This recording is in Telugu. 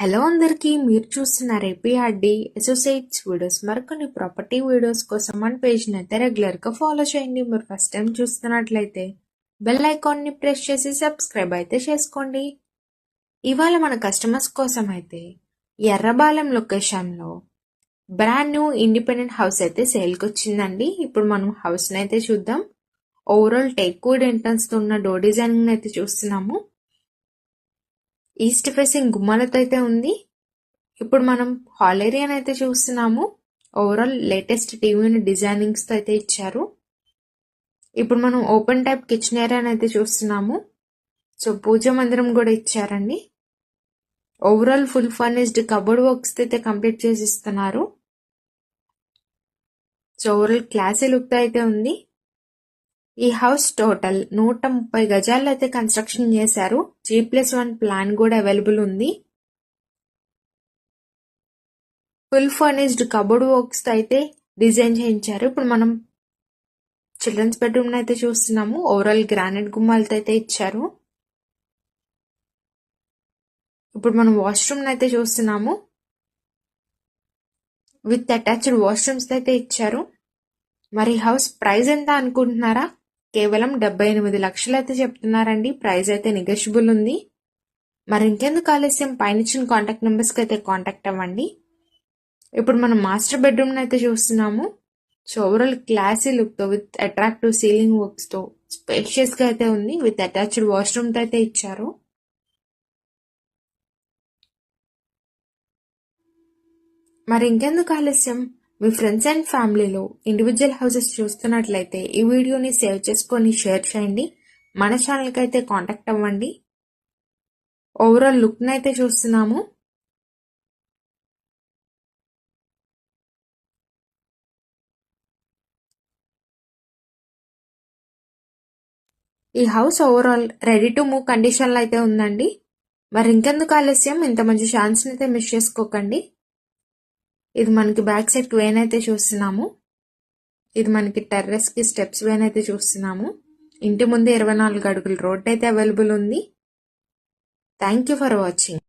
హలో అందరికీ, మీరు చూస్తున్నారు ఏపీఆర్డి అసోసియేట్స్ వీడియోస్. మరికొన్ని ప్రాపర్టీ వీడియోస్ కోసం మన పేజ్ని అయితే రెగ్యులర్గా ఫాలో చేయండి. మీరు ఫస్ట్ టైం చూస్తున్నట్లయితే బెల్ ఐకాన్ని ప్రెస్ చేసి సబ్స్క్రైబ్ అయితే చేసుకోండి. ఇవాళ మన కస్టమర్స్ కోసం అయితే ఎర్రబాలెం లొకేషన్లో బ్రాండ్ న్యూ ఇండిపెండెంట్ హౌస్ అయితే సేల్కి వచ్చిందండి. ఇప్పుడు మనం హౌస్ని అయితే చూద్దాం. ఓవరాల్ టేక్ వుడ్ ఎంట్రన్స్ తో ఉన్న డోర్ డిజైనింగ్ అయితే చూస్తున్నాము. ఈస్ట్ ఫేసింగ్ గుమ్మాలతో అయితే ఉంది. ఇప్పుడు మనం హాల్ ఏరియాని అయితే చూస్తున్నాము. ఓవరాల్ లేటెస్ట్ టీవీ డిజైనింగ్స్ తో అయితే ఇచ్చారు. ఇప్పుడు మనం ఓపెన్ టైప్ కిచెన్ ఏరియాని అయితే చూస్తున్నాము. సో పూజ మందిరం కూడా ఇచ్చారండి. Overall full furnished cupboard works అయితే కంప్లీట్ చేసి ఇస్తున్నారు. సో ఓవరాల్ క్లాసీ లుక్ తో అయితే ఉంది. ఈ హౌస్ టోటల్ 130 గజాల్లో అయితే కన్స్ట్రక్షన్ చేశారు. G+1 ప్లాన్ కూడా అవైలబుల్ ఉంది. ఫుల్ ఫర్నిష్డ్ కబోర్డ్ వర్క్స్ తో అయితే డిజైన్ చేయించారు. ఇప్పుడు మనం చిల్డ్రన్స్ బెడ్రూమ్ అయితే చూస్తున్నాము. ఓవరాల్ గ్రానైట్ గుమ్మాలతో అయితే ఇచ్చారు. ఇప్పుడు మనం వాష్రూమ్ అయితే చూస్తున్నాము. విత్ అటాచ్డ్ వాష్రూమ్స్ అయితే ఇచ్చారు. మరి హౌస్ ప్రైస్ ఎంత అనుకుంటున్నారా? కేవలం 78 లక్షలు అయితే చెప్తున్నారండి. ప్రైస్ అయితే నెగోషియబుల్ ఉంది. మరి ఇంకెందుకు ఆలస్యం, పైన ఇచ్చిన కాంటాక్ట్ నెంబర్స్కి అయితే కాంటాక్ట్ అవ్వండి. ఇప్పుడు మనం మాస్టర్ బెడ్రూమ్ అయితే చూస్తున్నాము. సో ఓవరాల్ క్లాసీ లుక్ తో విత్ అట్రాక్టివ్ సీలింగ్ వర్క్స్ తో స్పేషియస్ గా అయితే ఉంది. విత్ అటాచ్డ్ వాష్రూమ్ తో అయితే ఇచ్చారు. మరి ఇంకెందుకు ఆలస్యం, మీ ఫ్రెండ్స్ అండ్ ఫ్యామిలీలో ఇండివిజువల్ హౌసెస్ చూస్తున్నట్లయితే ఈ వీడియోని సేవ్ చేసుకొని షేర్ చేయండి. మన ఛానల్కి అయితే కాంటాక్ట్ అవ్వండి. ఓవరాల్ లుక్ని అయితే చూస్తున్నాము. ఈ house overall ready to move కండిషన్లో అయితే ఉందండి. మరి ఇంకెందుకు ఆలస్యం, ఇంత మంచి ఛాన్స్ని అయితే మిస్ చేసుకోకండి. ఇది మనకి బ్యాక్ సైడ్ వేన్ అయితే చూస్తున్నాము. ఇది మనకి టెర్రస్ కి స్టెప్స్ వేన్ అయితే చూస్తున్నాము. ఇంటి ముందు 24 అడుగుల రోడ్ అయితే అవైలబుల్ ఉంది. Thank you for watching.